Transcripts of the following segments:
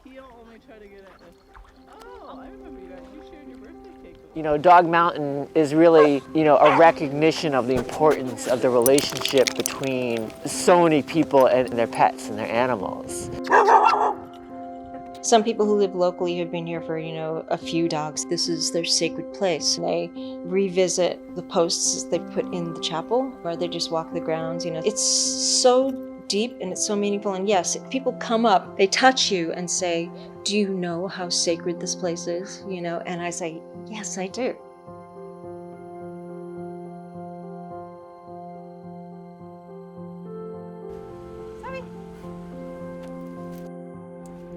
He'll only try to get at this. Oh, I remember you guys. You shared your birthday cake with me. You know, Dog Mountain is really, a recognition of the importance of the relationship between so many people and their pets and their animals. Some people who live locally have been here for, a few dogs. This is their sacred place. They revisit the posts they put in the chapel, or they just walk the grounds. It's so deep and it's so meaningful. And yes, people come up, they touch you and say, "Do you know how sacred this place is?" And I say, "Yes, I do."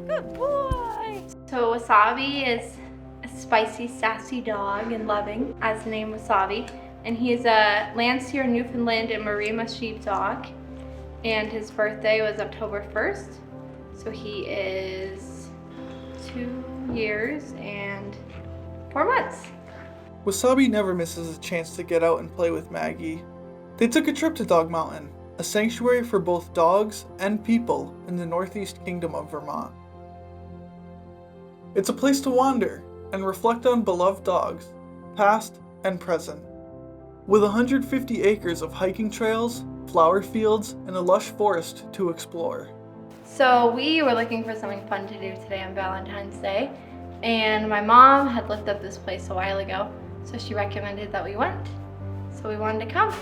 Good boy! So Wasabi is a spicy, sassy dog and loving, as the name Wasabi. And he is a Landseer Newfoundland and Marima sheepdog. And his birthday was October 1st. So he is 2 years and 4 months. Wasabi never misses a chance to get out and play with Maggie. They took a trip to Dog Mountain, a sanctuary for both dogs and people in the Northeast Kingdom of Vermont. It's a place to wander and reflect on beloved dogs, past and present. With 150 acres of hiking trails, flower fields, and a lush forest to explore. So we were looking for something fun to do today on Valentine's Day, and my mom had looked up this place a while ago, so she recommended that we went. So we wanted to come.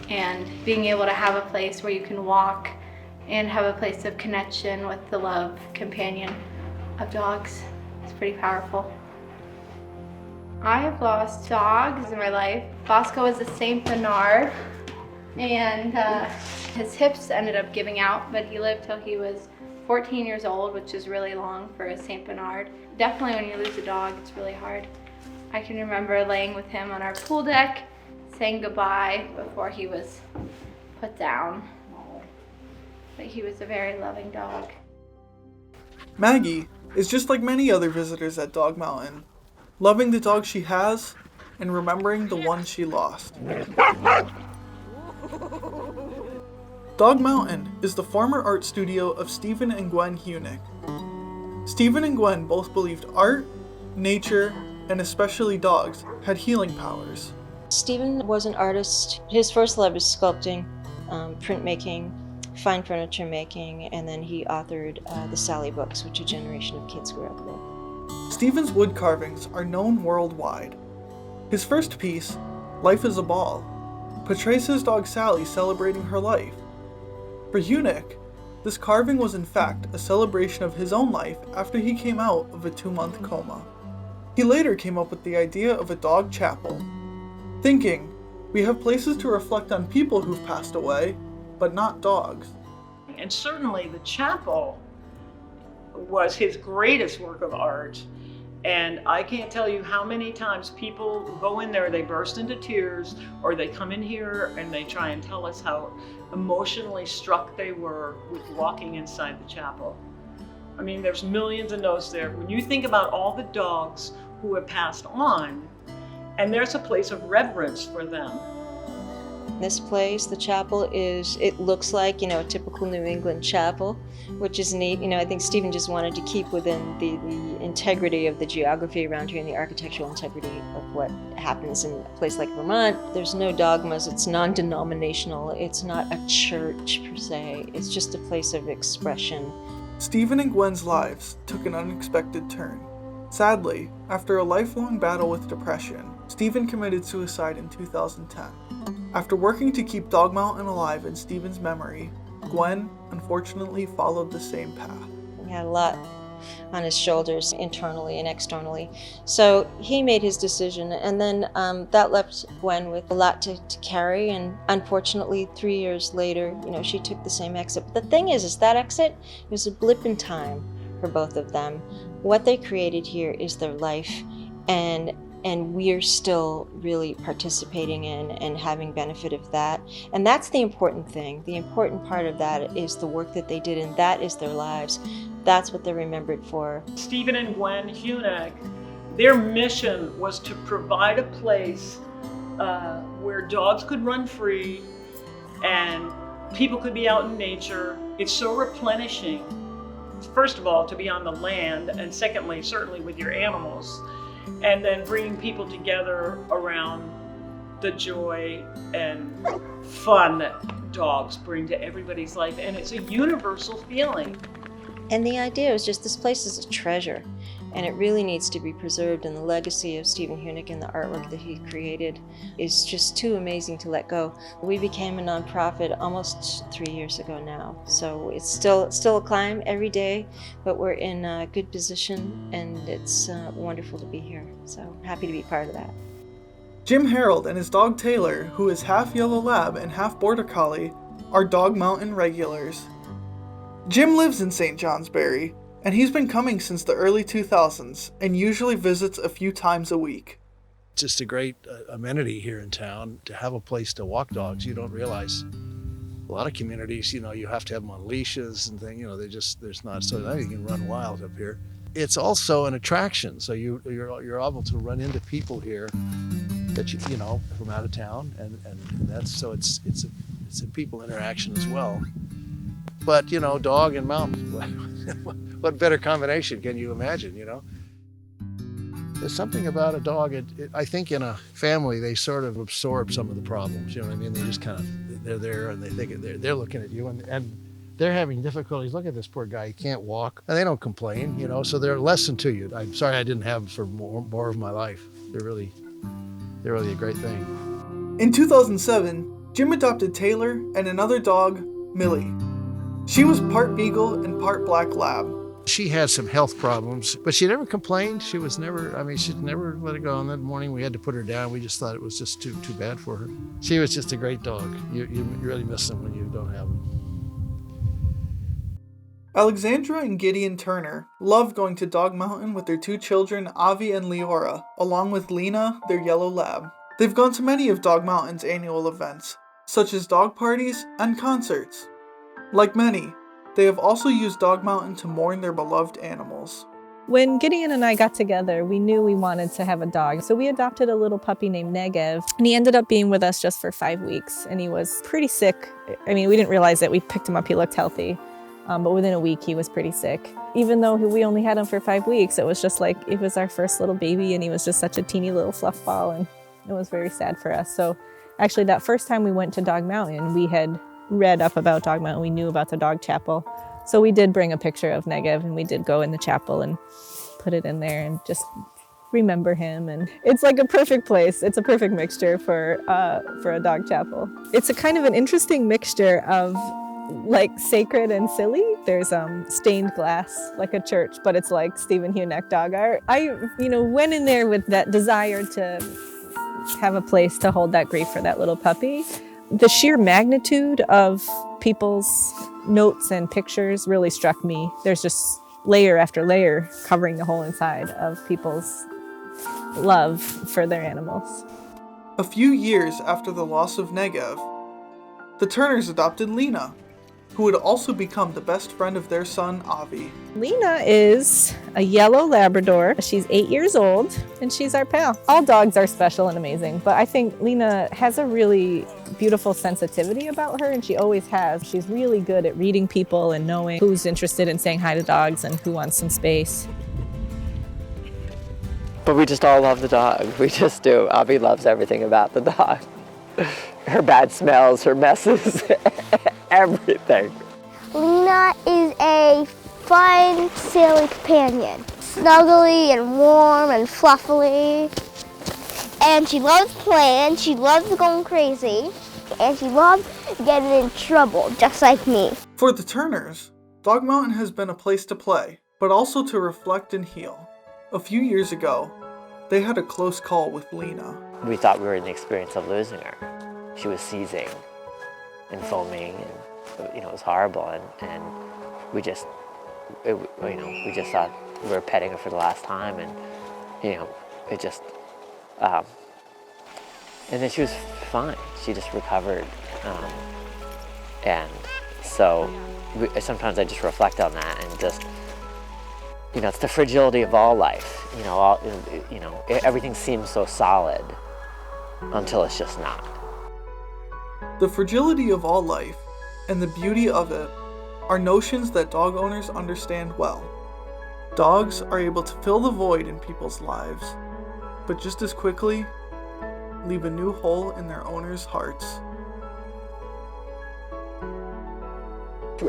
And being able to have a place where you can walk and have a place of connection with the love companion of dogs is pretty powerful. I have lost dogs in my life. Bosco was a Saint Bernard, and his hips ended up giving out, but he lived till he was 14 years old, which is really long for a Saint Bernard. Definitely when you lose a dog, it's really hard. I can remember laying with him on our pool deck, saying goodbye before he was put down. But he was a very loving dog. Maggie is just like many other visitors at Dog Mountain, loving the dog she has and remembering the one she lost. Dog Mountain is the former art studio of Stephen and Gwen Huneck. Stephen and Gwen both believed art, nature, and especially dogs had healing powers. Stephen was an artist. His first love is sculpting, printmaking, fine furniture making, and then he authored the Sally books, which a generation of kids grew up with. Stephen's wood carvings are known worldwide. His first piece, Life is a Ball, portrays his dog Sally celebrating her life. For Huneck, this carving was in fact a celebration of his own life after he came out of a 2-month coma. He later came up with the idea of a dog chapel, thinking, we have places to reflect on people who've passed away, but not dogs. And certainly the chapel was his greatest work of art. And I can't tell you how many times people go in there, they burst into tears, or they come in here and they try and tell us how emotionally struck they were with walking inside the chapel. I mean, there's millions of notes there. When you think about all the dogs who have passed on, and there's a place of reverence for them. This place, the chapel, it looks like, a typical New England chapel, which is neat. I think Stephen just wanted to keep within the integrity of the geography around here and the architectural integrity of what happens in a place like Vermont. There's no dogmas, it's non-denominational, it's not a church per se, it's just a place of expression. Stephen and Gwen's lives took an unexpected turn. Sadly, after a lifelong battle with depression, Stephen committed suicide in 2010. After working to keep Dog Mountain alive in Stephen's memory, Gwen unfortunately followed the same path. He had a lot on his shoulders internally and externally. So he made his decision, and then that left Gwen with a lot to carry, and unfortunately 3 years later, she took the same exit. But the thing is that exit was a blip in time for both of them. What they created here is their life, and we're still really participating in and having benefit of that. And that's the important thing. The important part of that is the work that they did, and that is their lives. That's what they're remembered for. Stephen and Gwen Huneck, their mission was to provide a place where dogs could run free and people could be out in nature. It's so replenishing first of all, to be on the land, and secondly, certainly with your animals, and then bringing people together around the joy and fun that dogs bring to everybody's life. And it's a universal feeling. And the idea was just, this place is a treasure, and it really needs to be preserved, and the legacy of Stephen Huneck and the artwork that he created is just too amazing to let go. We became a nonprofit almost 3 years ago now, so it's still a climb every day, but we're in a good position, and it's wonderful to be here, so happy to be part of that. Jim Harold and his dog Taylor, who is half yellow lab and half border collie, are Dog Mountain regulars. Jim lives in St. Johnsbury, and he's been coming since the early 2000s and usually visits a few times a week. It's just a great amenity here in town to have a place to walk dogs. You don't realize a lot of communities, you have to have them on leashes and things, there's not, so now you can run wild up here. It's also an attraction, so you're able to run into people here that from out of town, and that's, so it's a people interaction as well. But dog and mountain, what better combination can you imagine? There's something about a dog. I think in a family they sort of absorb some of the problems. You know what I mean? They just kind of, they're there and they think they're looking at you and they're having difficulties. Look at this poor guy, he can't walk, and they don't complain. So they're a lesson to you. I'm sorry I didn't have them for more of my life. They're really a great thing. In 2007, Jim adopted Taylor and another dog, Millie. She was part beagle and part black lab. She had some health problems, but she never complained. She'd never let it go. And that morning we had to put her down. We just thought it was just too bad for her. She was just a great dog. You really miss them when you don't have them. Alexandra and Gideon Turner love going to Dog Mountain with their 2 children, Avi and Leora, along with Lena, their yellow lab. They've gone to many of Dog Mountain's annual events, such as dog parties and concerts. Like many, they have also used Dog Mountain to mourn their beloved animals. When Gideon and I got together, we knew we wanted to have a dog. So we adopted a little puppy named Negev, and he ended up being with us just for 5 weeks, and he was pretty sick. I mean, we didn't realize it. We picked him up, he looked healthy, but within a week he was pretty sick. Even though we only had him for 5 weeks, it was just like, it was our first little baby, and he was just such a teeny little fluff ball, and it was very sad for us. So actually that first time we went to Dog Mountain, we had read up about Dog Mountain. We knew about the dog chapel. So we did bring a picture of Negev, and we did go in the chapel and put it in there and just remember him. And it's like a perfect place. It's a perfect mixture for a dog chapel. It's a kind of an interesting mixture of like sacred and silly. There's stained glass like a church, but it's like Stephen Huneck dog art. I went in there with that desire to have a place to hold that grief for that little puppy. The sheer magnitude of people's notes and pictures really struck me. There's just layer after layer covering the whole inside of people's love for their animals. A few years after the loss of Negev, the Turners adopted Lena, who would also become the best friend of their son, Avi. Lena is a yellow Labrador. She's 8 years old, and she's our pal. All dogs are special and amazing, but I think Lena has a really beautiful sensitivity about her, and she always has. She's really good at reading people and knowing who's interested in saying hi to dogs and who wants some space. But we just all love the dog. We just do. Avi loves everything about the dog. Her bad smells, her messes, everything. Lena is a fun, silly companion. Snuggly and warm and fluffily. And she loves playing, she loves going crazy, and she loves getting in trouble, just like me. For the Turners, Dog Mountain has been a place to play, but also to reflect and heal. A few years ago, they had a close call with Lena. We thought we were in the experience of losing her. She was seizing and foaming, and it was horrible. And we just thought we were petting her for the last time, and it just. And then she was fine. She just recovered, and so sometimes I just reflect on that and just. It's the fragility of all life. Everything seems so solid until it's just not. The fragility of all life and the beauty of it are notions that dog owners understand well. Dogs are able to fill the void in people's lives, but just as quickly, leave a new hole in their owners' hearts.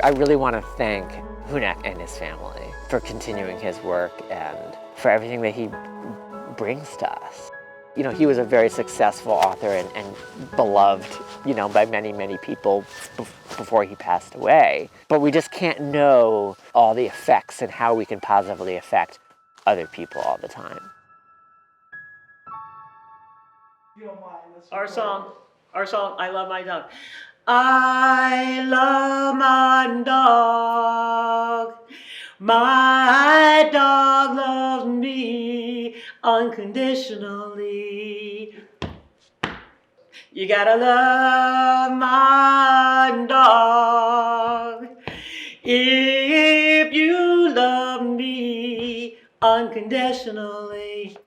I really want to thank Huneck and his family for continuing his work and for everything that he brings to us. You know, he was a very successful author and beloved, you know, by many, many people before he passed away. But we just can't know all the effects and how we can positively affect other people all the time. Our song, I Love My Dog. I love my dog. My dog loves me unconditionally. You gotta love my dog if you love me unconditionally.